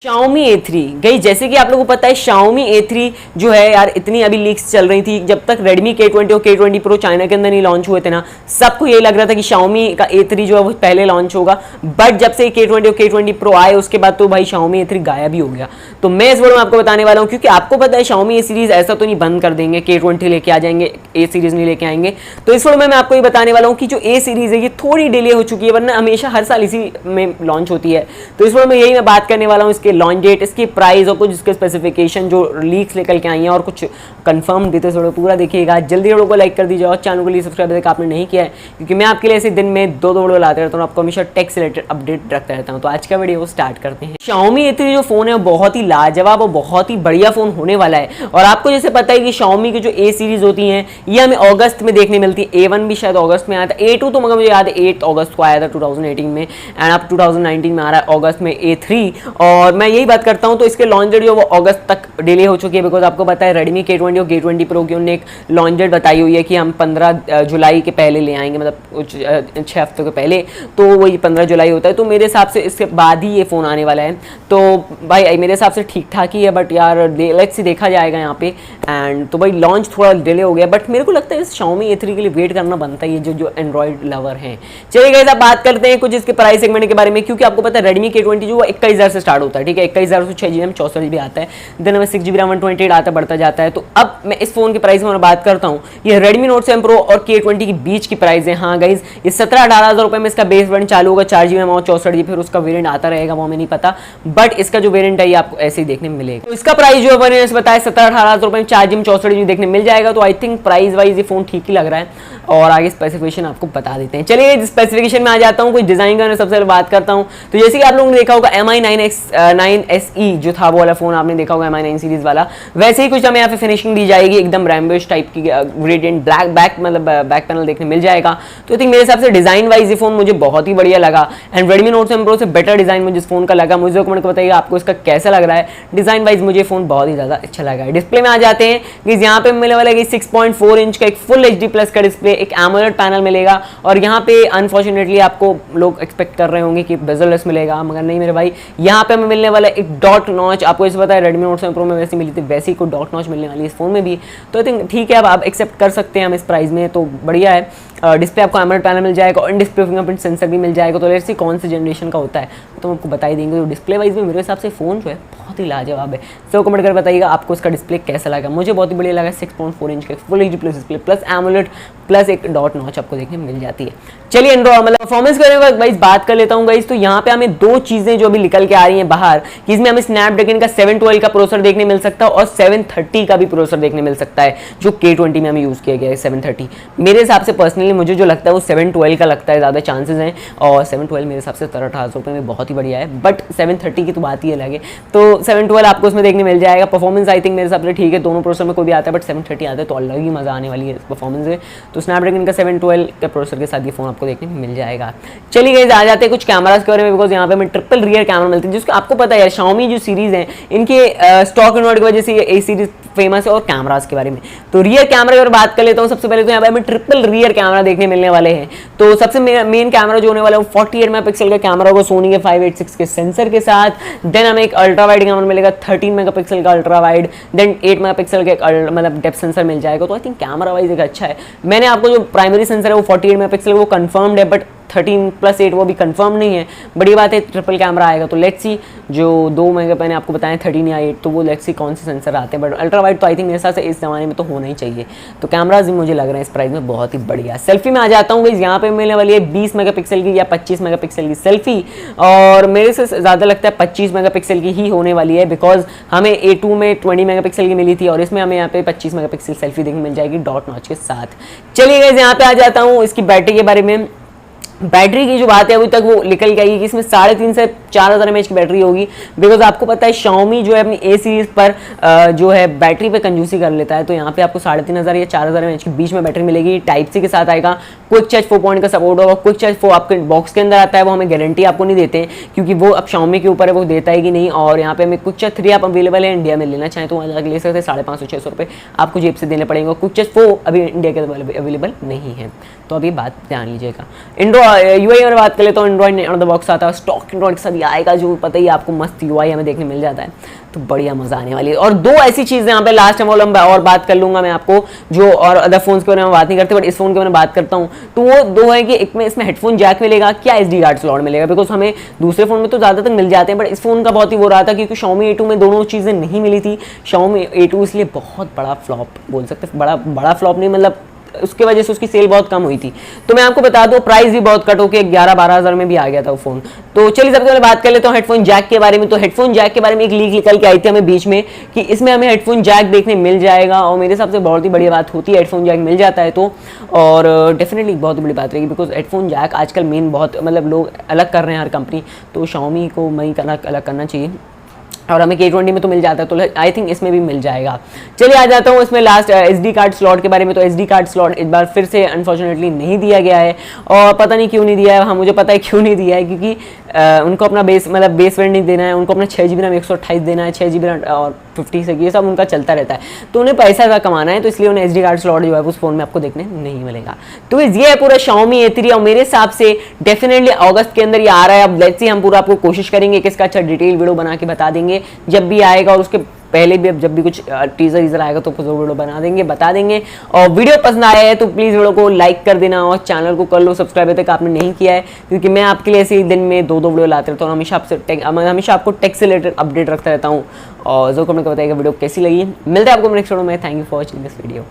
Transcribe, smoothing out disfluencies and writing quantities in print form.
Xiaomi A3 गई, जैसे कि आप लोगों को पता है Xiaomi A3 जो है यार, इतनी अभी लीक्स चल रही थी जब तक Redmi K20 और K20 Pro चाइना के अंदर नहीं लॉन्च हुए थे ना, सबको यही लग रहा था कि Xiaomi का A3 जो है वो पहले लॉन्च होगा। बट जब से K20 और K20 Pro आए उसके बाद तो भाई Xiaomi A3 गायब ही हो गया। तो मैं इस वीडियो में आपको बताने वाला हूँ, क्योंकि आपको पता है Xiaomi A सीरीज ऐसा तो नहीं बंद कर देंगे, K20 लेके आ जाएंगे, A सीरीज नहीं लेके आएंगे। तो इस वीडियो में मैं आपको ये बताने वाला हूँ कि जो A सीरीज है ये थोड़ी डिले हो चुकी है, वरना हमेशा हर साल इसी में लॉन्च होती है। तो इस वीडियो में यही मैं बात करने वाला हूँ, इसके लॉन्च डेट, इसकी प्राइस और कुछ इसके स्पेसिफिकेशन जो लीक्स निकल के आई हैं और कुछ कंफर्म भी। तो वीडियो पूरा देखिएगा, जल्दी वीडियो को लाइक कर दीजिए और चैनल को लिए सब्सक्राइब तक आपने नहीं किया है, क्योंकि मैं आपके लिए ऐसे दिन में दो वीडियो लाते रहता हूँ, आपको हमेशा टेक से रिलेटेड अपडेट रखता रहता हूँ। तो आज का वीडियो स्टार्ट करते हैं। Xiaomi A3 जो फोन है बहुत ही लाजवाब और बहुत ही बढ़िया फोन होने वाला है। और आपको जैसे पता है कि Xiaomi की जो A सीरीज होती हैं ये हमें अगस्त में देखने मिलती है, A1 भी शायद अगस्त में आया था, A2 तो मगर मुझे याद है 8 अगस्त को आया था 2018 में, एंड अब 2019 में आ रहा है अगस्त में A3। और मैं यही बात करता हूँ, तो इसके लॉन्च डेट जो वो अगस्त तक डिले हो चुकी है, बिकॉज आपको पता है Redmi K20 और K20 Pro की उन्होंने एक लॉन्च डेट बताई हुई है कि हम 15 जुलाई के पहले ले आएंगे, मतलब कुछ 6 हफ्तों के पहले, तो वही 15 जुलाई होता है। तो मेरे हिसाब से इसके बाद ही ये फ़ोन आने वाला है। तो भाई मेरे हिसाब से ठीक ठाक ही है, बट यार लेट्स सी देखा जाएगा यहाँ पे। एंड तो भाई लॉन्च थोड़ा डिले हो गया, बट मेरे को लगता है इस Xiaomi A3 के लिए वेट करना बनता है, ये जो एंड्रॉइड लवर हैं। चलिए गाइस अब बात करते हैं कुछ इसके प्राइस सेगमेंट के बारे में, क्योंकि आपको पता है Redmi K20 जो 21,000 से स्टार्ट होता है, ठीक है, 21,000 से 6 GB 64 GB आता है, देन हमें 6 GB RAM 128 आता बढ़ता जाता है। तो अब मैं इस फोन के प्राइस में बात करता हूँ, ये Redmi Note 7 Pro और K20 के बीच की प्राइस है। हाँ गाइज, ये 17-18 हज़ार रुपये में इसका बेस वेरिएंट चालू होगा, 4 GB और 64 GB, फिर उसका वेरिएंट आता रहेगा, वो हमें नहीं पता, बट इसका जो वेरिएंट है ये आपको ऐसे ही देखने में मिलेगा। तो इसका प्राइस जो है बताया 17-18 हज़ार रुपये में 4 GB 64 GB देखने मिल जाएगा। तो आई थिंक प्राइस वाइज ये फोन ठीक ही लग रहा है। और आगे स्पेसिफिकेशन आपको बता देते हैं। चलिए स्पेसिफिकेशन में आ जाता हूँ, कुछ डिजाइन का सबसे पहले बात करता हूँ। तो जैसे कि आप लोगों ने देखा होगा Mi 9SE जो था वो वाला फोन आपने देखा होगा, Mi 9 सीरीज वाला, वैसे ही कुछ हमें यहाँ पे फिनिशिंग दी जाएगी, एकदम रैम्बोश टाइप की ग्रेडियंट ब्लैक बैक, मतलब बैक पैनल देखने मिल जाएगा। तो आई थिंक मेरे हिसाब से डिजाइन वाइज ये फोन मुझे बहुत ही बढ़िया लगा, एंड Redmi Note 7 Pro से बेटर डिजाइन मुझे इस फोन का लगा। मुझे कमेंट कर बताइएगा आपको इसका कैसा लग रहा है। डिजाइन वाइज मुझे फोन बहुत ही ज्यादा अच्छा लगा है। डिस्प्ले में आ जाते हैं कि यहाँ पे मिलने वाला है 6.4 इंच का एक फुल HD प्लस का डिस्प्ले, एक एमोलेड पैनल मिलेगा। और यहाँ पे अनफॉर्चुनेटली आपको लोग एक्सपेक्ट कर रहे होंगे कि बेजललेस मिलेगा, मगर नहीं मेरे भाई, यहाँ पे हमें मिलने वाला है एक डॉट नॉच। आपको इसे पता है Redmi Note 7 Pro में वैसी मिली थी, वैसी को डॉट नॉच मिलने वाली है इस फोन में भी। तो आई थिंक ठीक है, अब आप एक्सेप्ट कर सकते हैं हम इस प्राइस में, तो बढ़िया है। डिस्प्ले आपको एमोलेड पैनल मिल जाएगा और इन डिस्प्ले फिंगरप्रिंट सेंसर भी मिल जाएगा। तो लेट्स सी कौन सी जनरेशन का होता है तो हम आपको बता ही देंगे। तो डिस्प्ले वाइज में मेरे हिसाब से फोन जो है बहुत ही लाजवाब है। तो कमेंट कर बताइएगा आपको इसका डिस्प्ले कैसा लगा। मुझे बहुत ही बढ़िया लगा, 6.4 इंच का full HD plus display plus AMOLED plus एक डॉट नॉच आपको देखने मिल जाती है। चलिए एंड्रॉइड मतलब परफॉर्मेंस करने के बाद गाइस बात कर लेता हूँ गाइस। तो यहाँ पे हमें दो चीजें जो अभी निकल के आ रही हैं बाहर, कि इसमें हमें स्नैपड्रैगन का 712 का प्रोसेसर देखने मिल सकता है और 730 का भी प्रोसेसर देखने मिल सकता है, जो K20 में हमें यूज किया गया है 730। मेरे हिसाब से पर्सनली मुझे जो लगता है वो 712 का लगता है, ज्यादा चांसेस हैं। और 712 मेरे हिसाब से 18,000 रुपये में बहुत ही बढ़िया है, बट 730 की तो बात ही अलग है। तो 712 आपको उसमें देखने मिल जाएगा। परफॉर्मेंस आई थिंक मेरे हिसाब से ठीक है, दोनों प्रोसेसर में कोई भी आता है, बट 730 आता है तो अलग ही मजा आने वाली है परफॉर्मेंस में। तो स्नैपड्रैगन का 712 के प्रोसेसर के साथ ये फोन आपको देखने मिल जाएगा। चलिए गाइस आ जाते हैं कुछ कैमरास के बारे में, बिकॉज यहाँ पे हमें ट्रिपल रियर कैमरा मिलते हैं, जिसको आपको पता है Xiaomi जो सीरीज है इनके स्टॉक इन्वर्ट की वजह से ये A सीरीज फेमस है। और कैमरास के बारे में, तो रियर कैमरा की बात कर लेता हूँ। सबसे पहले तो यहाँ पे हमें ट्रिपल रियर कैमरा देखने मिलने वाले हैं। तो सबसे मेन कैमरा जो होने वाला है वो 48 मेगापिक्सल का कैमरा होगा सोनी के 586 के सेंसर के साथ। देन हमें एक अल्ट्रा वाइड कैमरा मिलेगा 13 मेगापिक्सल का अल्ट्रा वाइड, देन 8 मेगापिक्सल का मतलब डेप्थ सेंसर मिल जाएगा। तो आई थिंक कैमरा वाइज एक अच्छा है। मैंने आपको जो प्राइमरी सेंसर है वो 48 मेगापिक्सल वो कंफर्म्ड है, बट 13+8 वो भी कंफर्म नहीं है। बड़ी बात है ट्रिपल कैमरा आएगा, तो लेट्स सी जो 2 मेगा मैंने आपको बताया 13 या 8, तो वो लेट्स सी कौन से सेंसर आते हैं। बट अल्ट्रा वाइड तो आई थिंक मेरे हिसाब से इस जमाने में तो होना ही चाहिए। तो कैमराज भी मुझे लग रहे हैं इस प्राइस में बहुत ही बढ़िया। सेल्फी में आ जाता हूँ, यहाँ पे मिलने वाली है 20 मेगापिक्सल की या 25 मेगापिक्सल की सेल्फी, और मेरे से ज़्यादा लगता है 25 मेगापिक्सल की ही होने वाली है, बिकॉज हमें A2 में 20 मेगापिक्सल की मिली थी और इसमें हमें यहाँ पे 25 मेगापिक्सल सेल्फी देखने मिल जाएगी डॉट नॉच के साथ। चलिए गाइस यहाँ पे आ जाता हूँ इसकी बैटरी के बारे में। बैटरी की जो बात है अभी तक वो निकल के आई कि इसमें 3.5 से 4,000 mAh की बैटरी होगी, बिकॉज आपको पता है Xiaomi जो है अपनी A सीरीज पर जो है बैटरी पे कंजूसी कर लेता है। तो यहाँ पे आपको 3,500 या 4,000 mAh के बीच में बैटरी मिलेगी। टाइप सी के साथ आएगा, क्विक चार्ज 4 पॉइंट का सपोर्ट होगा। क्विक चार्ज 4 आपके बॉक्स के अंदर आता है, वो हमें गारंटी आपको नहीं देते हैं, क्योंकि वो अब Xiaomi के ऊपर है, वो देता है कि नहीं। और यहाँ पे हमें क्विक चार्ज 3 आप अवेलेबल है इंडिया में, लेना चाहें तो वहाँ जाकर ले सकते हैं। 550-600 रुपये आपको जेब से देने पड़ेंगे। क्विक चार्ज 4 अभी इंडिया के अवेलेबल नहीं है, तो अभी बात ध्यान लीजिएगा। इंड्रो यूआई में बात करें तो Android out of the box आता है, स्टॉक एंड्रॉइड के साथ ये आएगा, जो पता ही आपको मस्त यूआई हमें देखने मिल जाता है, तो बढ़िया मजा आने वाली है। और दो ऐसी चीजें यहाँ पे लास्ट टाइम और बात कर लूंगा मैं आपको, जो और अदर फोन्स के बारे में बात नहीं करते बट इस फोन के बारे में बात करता हूँ, तो वो दो है कि एक में इसमें हेडफोन जैक मिलेगा, क्या एसडी कार्ड स्लॉट मिलेगा, बिकॉज हमें दूसरे फोन में तो ज्यादातर मिल जाते हैं बट इस फोन का बहुत ही वो रहा था क्योंकि Xiaomi A2 में दोनों चीजें नहीं मिली थी। Xiaomi A2 इसलिए बहुत बड़ा फ्लॉप बोल सकते, बड़ा फ्लॉप नहीं, मतलब उसके वजह से उसकी सेल बहुत कम हुई थी। तो मैं आपको बता दूं प्राइस भी बहुत कट होकर 11-12 हज़ार में भी आ गया था वो फोन। तो चलिए सबसे पहले बात कर लेते हैं हेडफोन जैक के बारे में। तो हेडफोन जैक के बारे में एक लीक निकल के आई थी हमें बीच में कि इसमें हमें हेडफोन जैक देखने मिल जाएगा, और मेरे हिसाब से बहुत ही बढ़िया बात होती है हेडफोन जैक मिल जाता है तो, और डेफिनेटली बहुत बड़ी बात रहेगी बिकॉज हेडफोन जैक आजकल मेन बहुत मतलब लोग अलग कर रहे हैं हर कंपनी, तो Xiaomi को वही अलग करना चाहिए और हमें K20 में तो मिल जाता है, तो आई थिंक इसमें भी मिल जाएगा। चलिए आ जाता हूँ इसमें लास्ट SD कार्ड स्लॉट के बारे में। तो SD कार्ड स्लॉट इस बार फिर से अनफॉर्चुनेटली नहीं दिया गया है, और पता नहीं क्यों नहीं दिया है। हाँ मुझे पता है क्यों नहीं दिया है, क्योंकि उनको अपना बेस वेरिएंट नहीं देना है, उनको अपना 6 GB रैम 128 देना है, 6 GB रैम और 50 से ये सब उनका चलता रहता है, तो उन्हें पैसा ज़्यादा कमाना है, तो इसलिए उन्हें SD कार्ड स्लॉट जो है उस फोन में आपको देखने नहीं मिलेगा। तो ये है पूरा Xiaomi A3, और मेरे हिसाब से डेफिनेटली अगस्त के अंदर ये आ रहा है। अब लेट्स सी, हम पूरा आपको कोशिश करेंगे कि इसका अच्छा डिटेल वीडियो बना के बता देंगे जब भी आएगा, और उसके पहले भी अब जब भी कुछ टीजर आएगा तो कुछ वीडियो बना देंगे, बता देंगे। और वीडियो पसंद आया है तो प्लीज़ वीडियो को लाइक कर देना और चैनल को कर लो सब्सक्राइब तक आपने नहीं किया है, क्योंकि मैं आपके लिए ऐसे ही दिन में 2-2 वीडियो लाते रहता हूँ, हमेशा आपको टेक से रिलेटेड अपडेट रखता रहता हूँ। और जो कमेंट बताइएगा वीडियो कैसी लगी। मिलते हैं आपको नेक्स्ट वीडियो में। Thank you for watching this video.